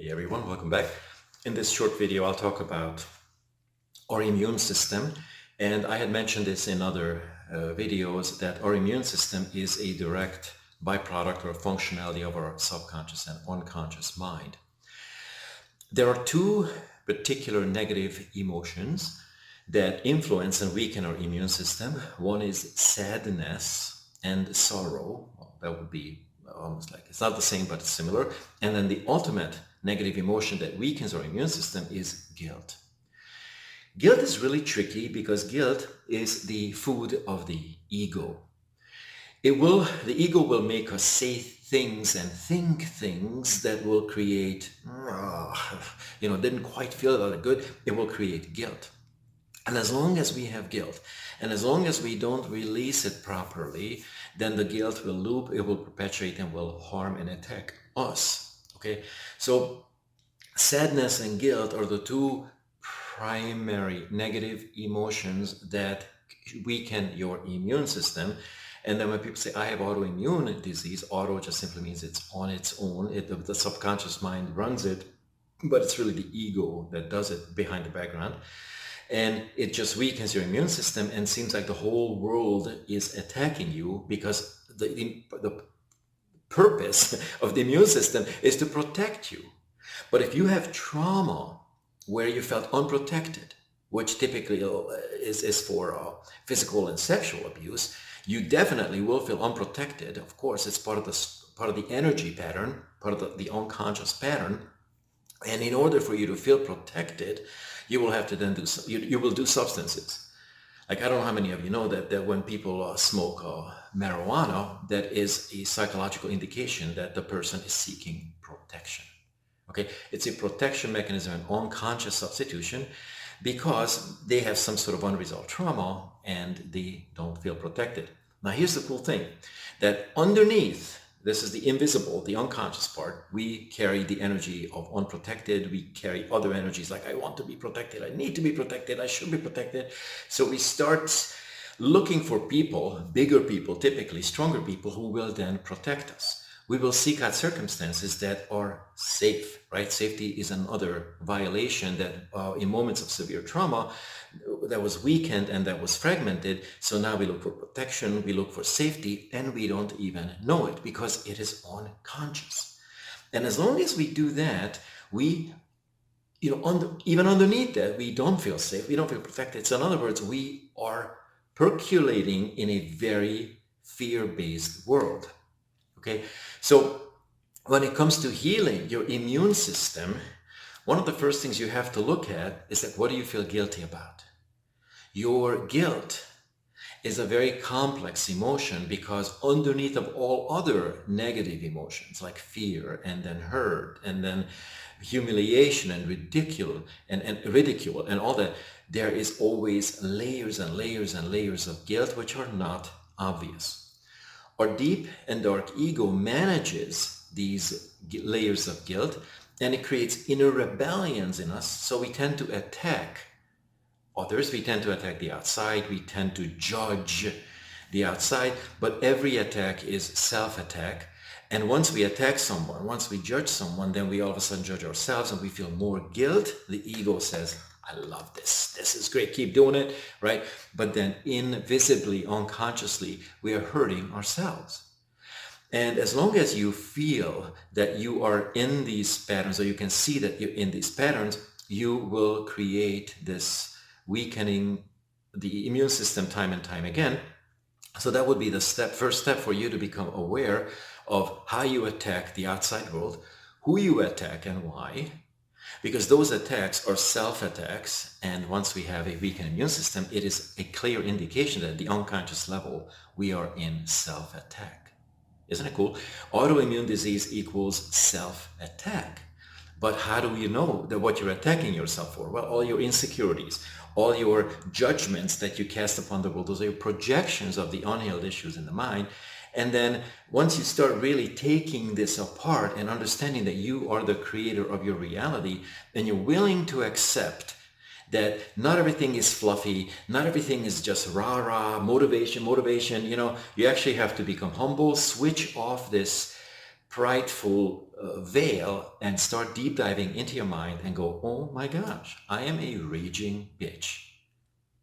Hey everyone, welcome back. In this short video, I'll talk about our immune system. And I had mentioned this in other videos that our immune system is a direct byproduct or functionality of our subconscious and unconscious mind. There are two particular negative emotions that influence and weaken our immune system. One is sadness and sorrow. Well, that would be almost like, it's not the same, but it's similar. And then the ultimate negative emotion that weakens our immune system is guilt. Guilt is really tricky because guilt is the food of the ego. The ego will make us say things and think things that will create, didn't quite feel that good. It will create guilt. And as long as we have guilt, and as long as we don't release it properly, then the guilt will loop, it will perpetuate and will harm and attack us. Okay, so sadness and guilt are the two primary negative emotions that weaken your immune system. And then when people say, I have autoimmune disease, auto just simply means it's on its own. The subconscious mind runs it, but it's really the ego that does it behind the background. And it just weakens your immune system and seems like the whole world is attacking you because the purpose of the immune system is to protect you. But if you have trauma where you felt unprotected, which typically is for physical and sexual abuse, you definitely will feel unprotected. Of course, it's part of the energy pattern, part of the unconscious pattern. And in order for you to feel protected, you will have to then you will do substances. Like, I don't know how many of you know that when people smoke marijuana, that is a psychological indication that the person is seeking protection. Okay, it's a protection mechanism, an unconscious substitution, because they have some sort of unresolved trauma and they don't feel protected. Now, here's the cool thing, that underneath, this is the invisible, the unconscious part, we carry the energy of unprotected. We carry other energies like, I want to be protected, I need to be protected, I should be protected. So we start looking for people, bigger people, typically stronger people, who will then protect us. We will seek out circumstances that are safe, right? Safety is another violation that in moments of severe trauma that was weakened and that was fragmented. So now we look for protection, we look for safety, and we don't even know it because it is unconscious. And as long as we do that, we, even underneath that, we don't feel safe, we don't feel protected. So in other words, we are percolating in a very fear-based world. Okay, so when it comes to healing your immune system, one of the first things you have to look at is that, what do you feel guilty about? Your guilt is a very complex emotion because underneath of all other negative emotions like fear and then hurt and then humiliation and ridicule and all that, there is always layers and layers and layers of guilt which are not obvious. Our deep and dark ego manages these layers of guilt, and it creates inner rebellions in us. So we tend to attack others, we tend to attack the outside, we tend to judge the outside, but every attack is self-attack. And once we attack someone, once we judge someone, then we all of a sudden judge ourselves and we feel more guilt. The ego says, I love this. This is great. Keep doing it, right? But then invisibly, unconsciously, we are hurting ourselves. And as long as you feel that you are in these patterns, or you can see that you're in these patterns, you will create this weakening the immune system time and time again. So that would be the first step for you to become aware of how you attack the outside world, who you attack and why. Because those attacks are self-attacks, and once we have a weakened immune system, it is a clear indication that at the unconscious level, we are in self-attack. Isn't it cool? Autoimmune disease equals self-attack. But how do you know that what you're attacking yourself for? Well, all your insecurities, all your judgments that you cast upon the world, those are your projections of the unhealed issues in the mind. And then once you start really taking this apart and understanding that you are the creator of your reality, then you're willing to accept that not everything is fluffy, not everything is just motivation, you actually have to become humble, switch off this prideful veil and start deep diving into your mind and go, oh my gosh, I am a raging bitch.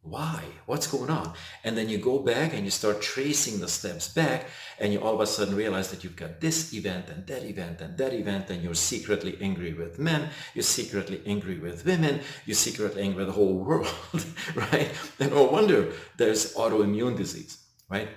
Why? What's going on? And then you go back and you start tracing the steps back, and you all of a sudden realize that you've got this event and that event and that event, and you're secretly angry with men, you're secretly angry with women, you're secretly angry with the whole world, right? And no wonder there's autoimmune disease, right?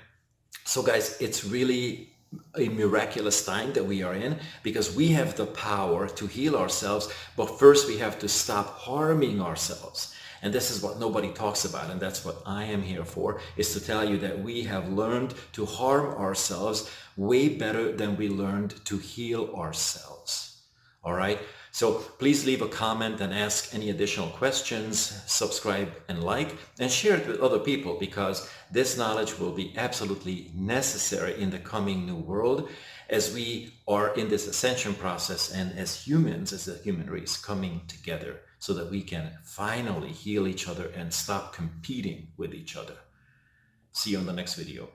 So guys, it's really a miraculous time that we are in, because we have the power to heal ourselves, but first we have to stop harming ourselves. And this is what nobody talks about, and that's what I am here for, is to tell you that we have learned to harm ourselves way better than we learned to heal ourselves. All right? So please leave a comment and ask any additional questions, subscribe and like, and share it with other people, because this knowledge will be absolutely necessary in the coming new world as we are in this ascension process, and as humans, as a human race, coming together so that we can finally heal each other and stop competing with each other. See you on the next video.